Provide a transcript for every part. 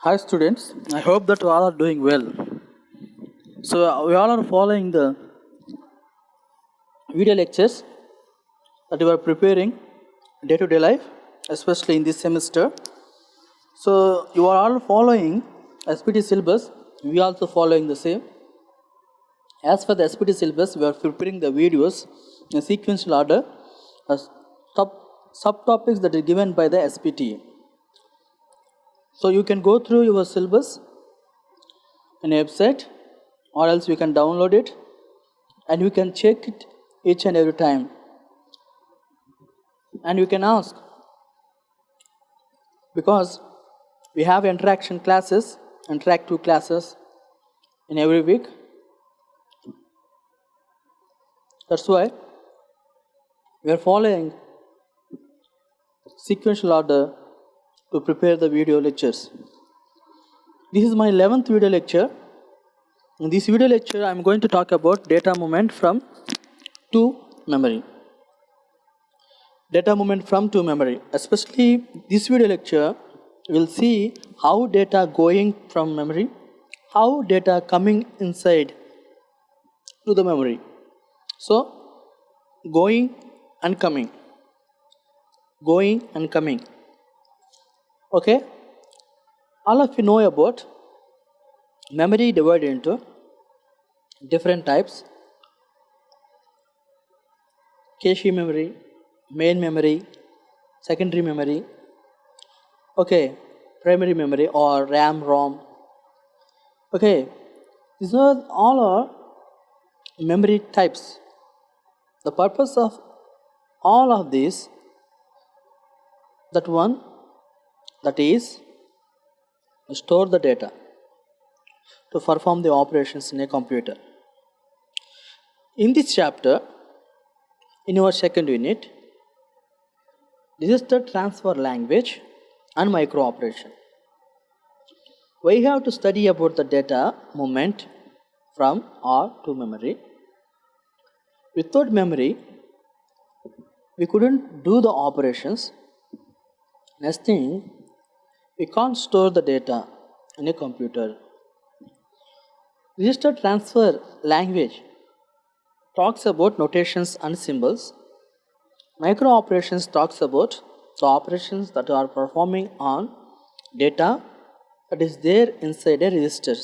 Hi students, I hope that you all are doing well. So we all are following the video lectures that we are preparing day to day life, especially in this semester. So you are all following SPT syllabus, we also following the same. As for the SPT syllabus, we are preparing the videos in sequential order as subtopics that are given by the SPT. So you can go through your syllabus in a website, or else you can download it and you can check it each and every time. And you can ask, because we have interactive classes in every week. That's why we are following sequential order to prepare the video lectures. This is my 11th video lecture. In this video lecture, I am going to talk about data movement from to memory. Data movement from to memory. Especially this video lecture, we will see how data going from memory, how data coming inside to the memory. So, going and coming. Okay? All of you know about memory divided into different types: cache memory, main memory, secondary memory, okay, primary memory or RAM, ROM. Okay, these are all are memory types. The purpose of all of these, that is store the data to perform the operations in a computer. In this chapter, in our second unit, register transfer language and micro operation. We have to study about the data movement from or to memory. Without memory, we couldn't do the operations. Next thing, we can't store the data in a computer. Register transfer language talks about notations and symbols. Micro operations talks about the operations that are performing on data that is there inside a register.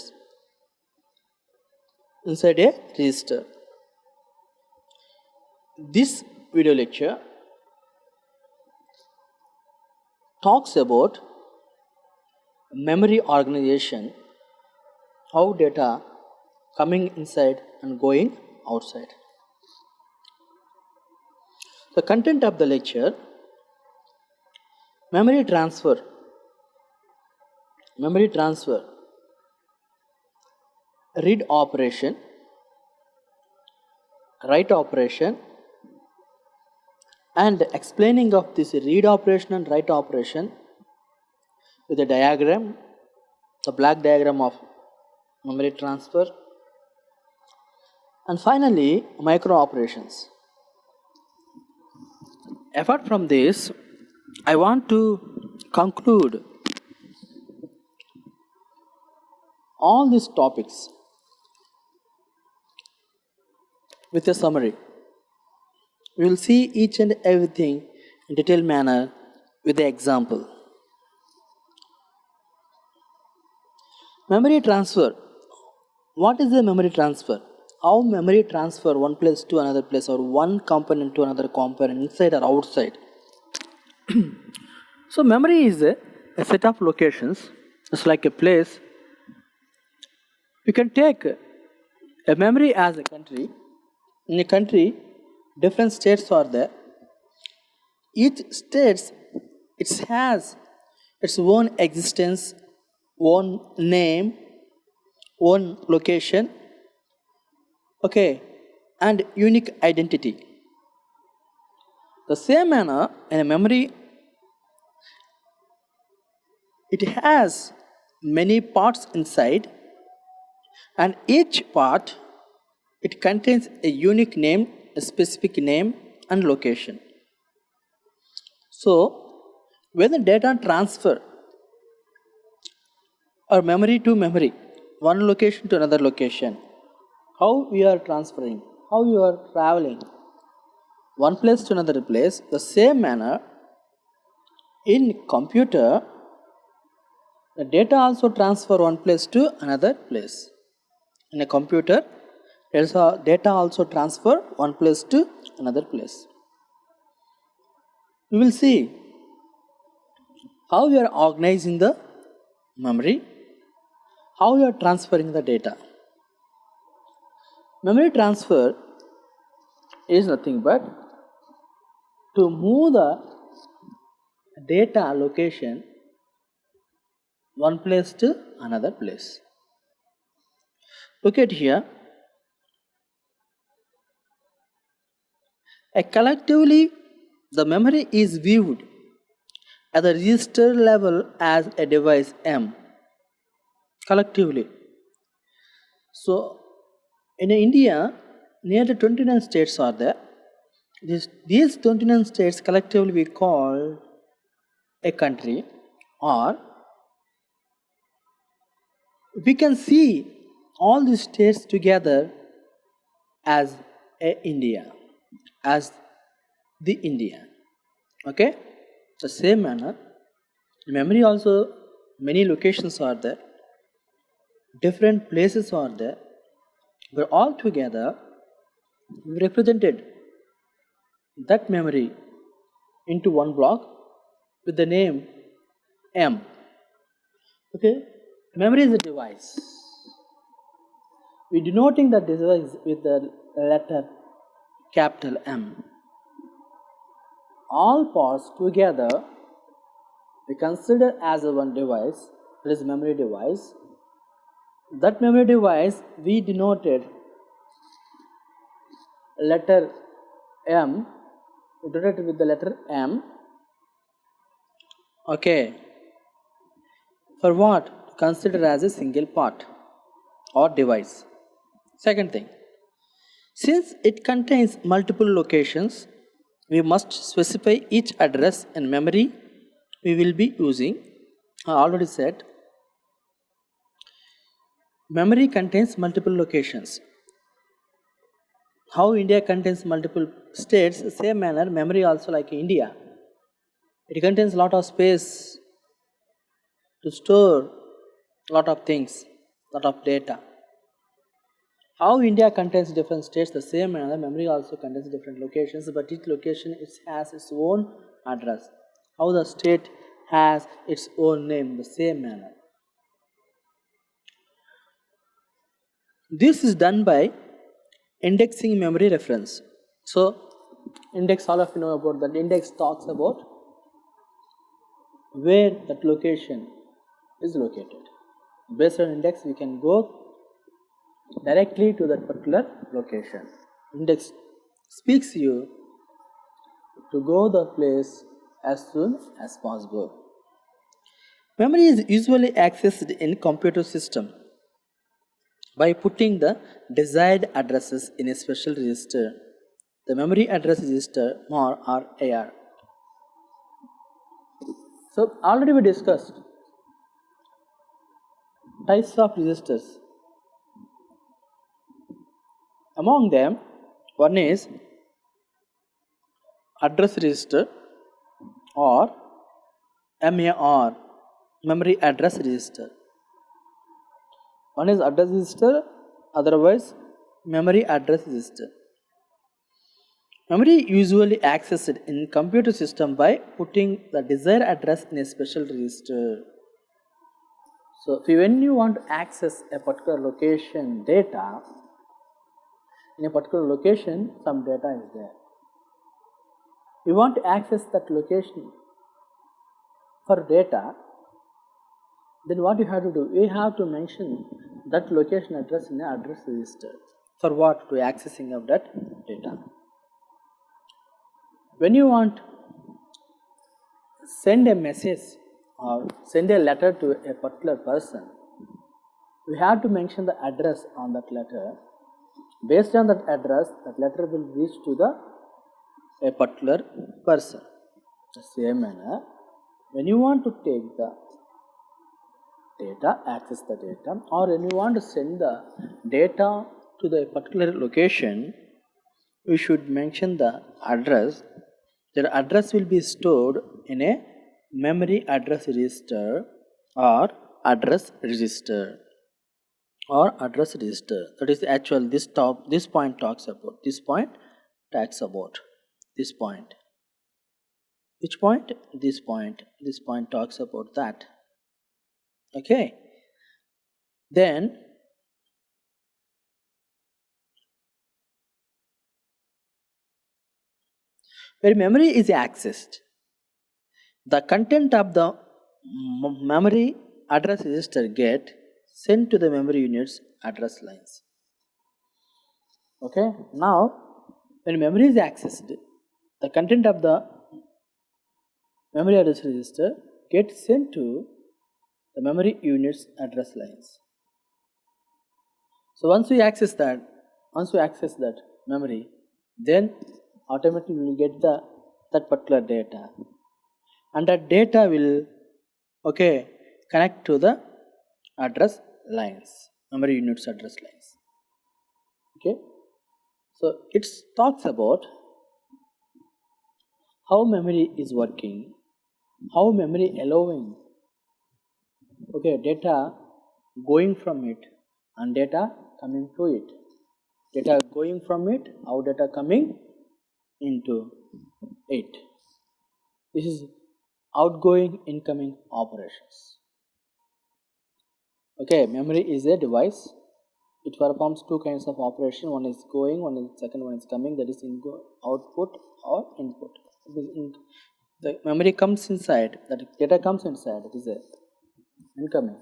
This video lecture talks about memory organization, how data coming inside and going outside. The content of the lecture: memory transfer, read operation, write operation, and explaining of this read operation and write operation with a diagram, the black diagram of memory transfer, and finally micro operations. Apart from this, I want to conclude all these topics with a summary. We will see each and everything in detailed manner with the example. Memory transfer. What is the memory transfer? How memory transfer one place to another place, or one component to another component, inside or outside? So memory is a set of locations. It's like a place. You can take a memory as a country. In a country, different states are there. Each state, it has its own existence, own name, own location, okay, and unique identity. The same manner, in a memory, it has many parts inside, and each part, it contains a unique name, a specific name and location. So, when the data transfer or memory to memory, one location to another location. How we are transferring, how you are traveling one place to another place, the same manner in computer, the data also transfer one place to another place. In a computer, data also transfer one place to another place. We will see how we are organizing the memory, how we are transferring the data. Memory transfer is nothing but to move the data location one place to another place. Look at here. Collectively, the memory is viewed at the register level as a device M. Collectively. So, in India, nearly 29 states are there. These 29 states collectively we call a country, or we can see all these states together as India, as the India. Okay? The same manner, memory also, many locations are there, different places are there, but all together we represented that memory into one block with the name M. Okay? Memory is a device. We denoting the device with the letter capital M. All parts together we consider as a one device, that is memory device. That memory device we denoted letter M, denoted with the letter M. Okay. For what? Consider as a single part or device. Second thing, since it contains multiple locations, we must specify each address and memory we will be using. I already said, memory contains multiple locations. How India contains multiple states, same manner memory also like India. It contains a lot of space to store a lot of things, lot of data. How India contains different states, the same manner memory also contains different locations, but each location has its own address. How the state has its own name, the same manner. This is done by indexing memory reference. So, index, all of you know about that. Index talks about where that location is located. Based on index, we can go directly to that particular location. Index speaks you to go the place as soon as possible. Memory is usually accessed in computer system by putting the desired addresses in a special register, the memory address register or AR. So already we discussed types of registers. Among them, one is address register or MAR, memory address register. One is address register, otherwise memory address register. Memory usually accessed in computer system by putting the desired address in a special register. So when you want to access a particular location data, in a particular location some data is there. You want to access that location for data, then what you have to do? You have to mention that location address in the address register. For what? To accessing of that data. When you want send a message or send a letter to a particular person, we have to mention the address on that letter. Based on that address, that letter will reach to a particular person. The same manner, when you want to take the data, access the data, or when you want to send the data to the particular location, we should mention the address. That address will be stored in a memory address register or address register That is actual this point talks about. This point talks about this point. Which point? This point. This point talks about that. Okay. Then when memory is accessed, the content of the memory address register get sent to the memory unit's address lines. Okay. Now, when memory is accessed, the content of the memory address register gets sent to the memory unit's address lines. So once we access that memory, then automatically we will get that particular data, and that data will connect to the address lines, memory units address lines. Okay, so it talks about how memory is working, how memory allowing data going from it and data coming to it, data going from it, how data coming into it. This is outgoing incoming operations. Okay, memory is a device. It performs two kinds of operation. One is going, second one is coming. That is output or input. The memory comes inside. That data comes inside. It is a incoming.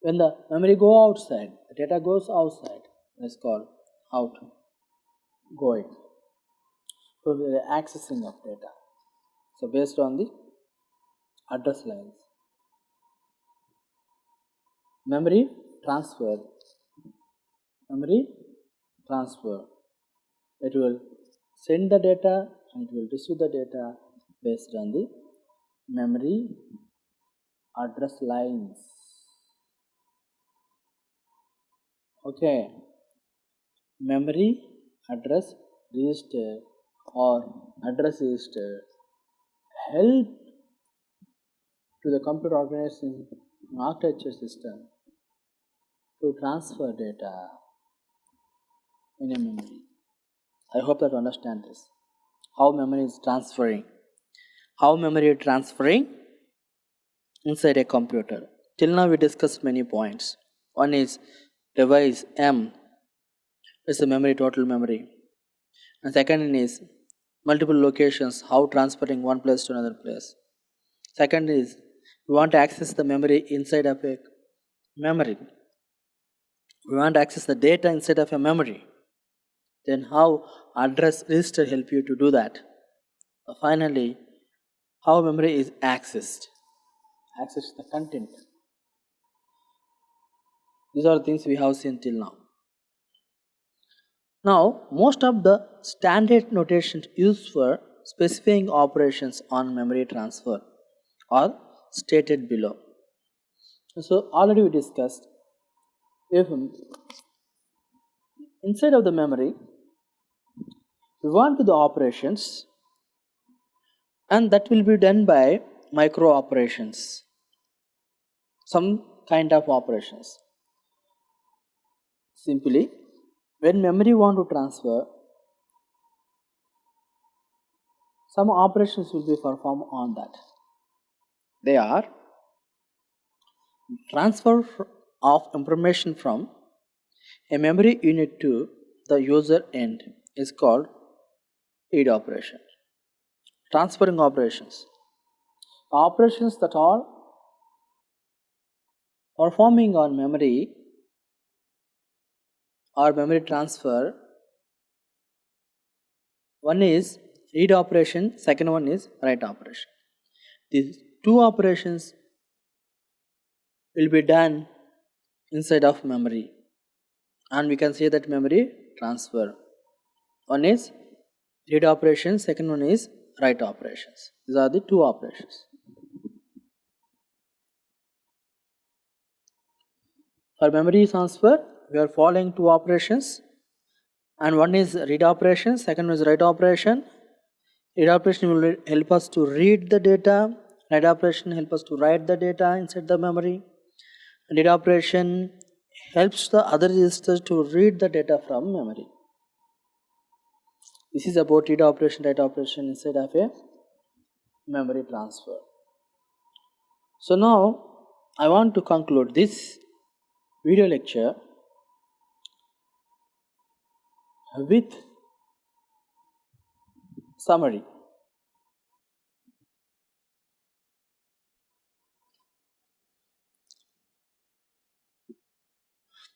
When the memory go outside, the data goes outside. That's called outgoing. So the accessing of data. So based on the address lines. Memory transfer. It will send the data and it will receive the data based on the memory address lines. Okay, memory address register or address register help to the computer organization architecture system to transfer data in a memory. I hope that you understand this. How memory is transferring. How memory is transferring inside a computer. Till now we discussed many points. One is device M is the memory, total memory. And second is multiple locations, how transferring one place to another place. Second is we want to access the memory inside of a memory. We want to access the data inside of a memory. Then how address register help you to do that. Finally, how memory is accessed. Access the content. These are the things we have seen till now. Now, most of the standard notations used for specifying operations on memory transfer are stated below. So, already we discussed, if inside of the memory, we want to the operations, and that will be done by micro operations, some kind of operations. Simply, when memory want to transfer, some operations will be performed on that. They are transfer of information from a memory unit to the user end is called read operation. Transferring operations. Operations that are performing on memory or memory transfer. One is read operation, second one is write operation. These two operations will be done inside of memory, and we can say that memory transfer. One is read operation, second one is write operations. These are the two operations. For memory transfer, we are following two operations, and one is read operation, second is write operation. Read operation will help us to read the data. Write operation help us to write the data inside the memory. Read operation helps the other registers to read the data from memory. This is about read operation, write operation inside of a memory transfer. So now I want to conclude this video lecture with summary.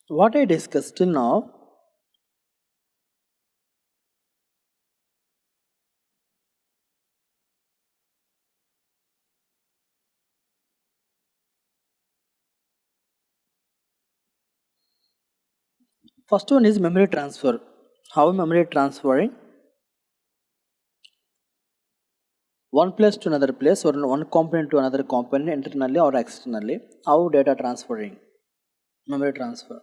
What I discussed till now, first one is memory transfer. How memory transferring one place to another place or one component to another component internally or externally. How data transferring, memory transfer.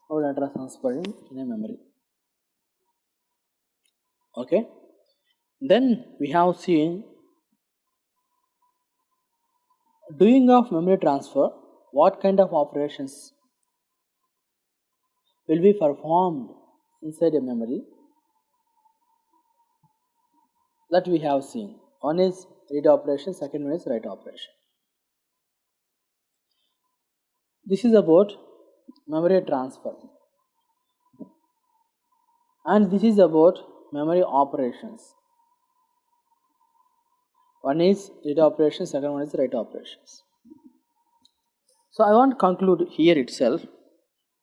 How data transferring in a memory. Okay. Then we have seen doing of memory transfer. What kind of operations will be performed inside a memory? That we have seen. One is read operation, second one is write operation. This is about memory transfer, and this is about memory operations. One is read operation, second one is write operations. So I want to conclude here itself.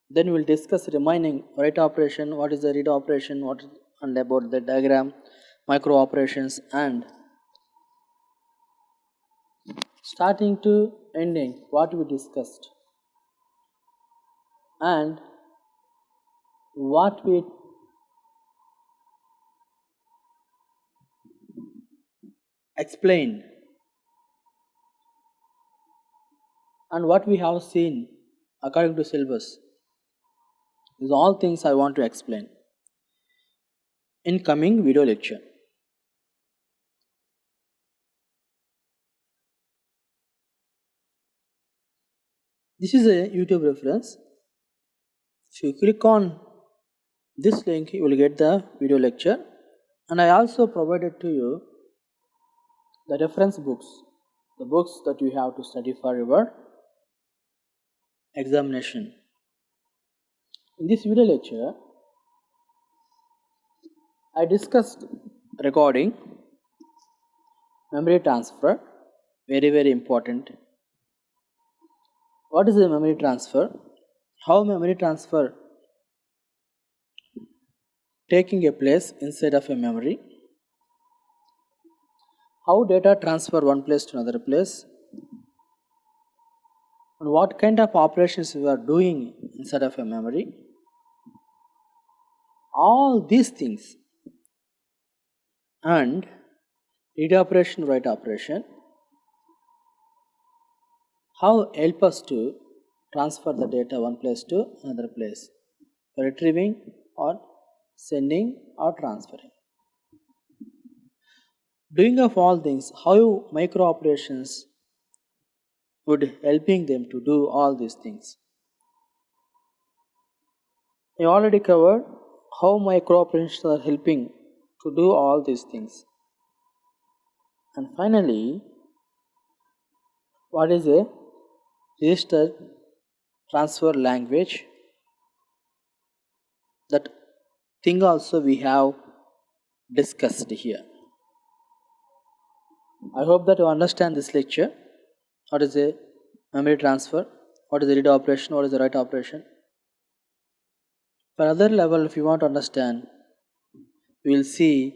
Then we will discuss remaining write operation, what is the read operation, and about the diagram, micro operations, and starting to ending what we discussed and what we explained and what we have seen according to syllabus. These are all things I want to explain in coming video lecture. This is a YouTube reference. If you click on this link, you will get the video lecture, and I also provided to you the reference books, the books that you have to study for your examination. In this video lecture, I discussed regarding memory transfer, very important. What is a memory transfer? How memory transfer taking a place inside of a memory? How data transfer one place to another place? And what kind of operations we are doing inside of a memory? All these things. And read operation, write operation, how help us to transfer the data one place to another place, retrieving or sending or transferring. Doing of all things, how micro operations would helping them to do all these things. I already covered how micro operations are helping to do all these things. And finally, what is a register transfer language? That thing also we have discussed here. I hope that you understand this lecture. What is a memory transfer? What is the read operation? What is the write operation? For other level, if you want to understand, we will see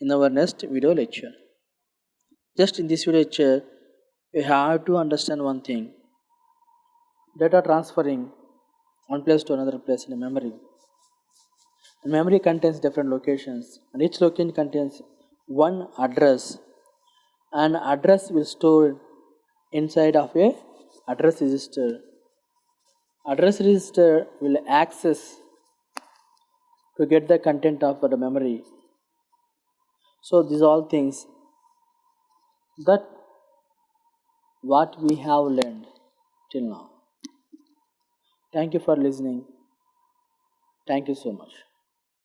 in our next video lecture. Just in this video lecture, you have to understand one thing. Data transferring one place to another place in a memory. And memory contains different locations, and each location contains one address. And address will store inside of a address register. Address register will access to get the content of the memory. So these all things that what we have learned till now. Thank you for listening. Thank you so much.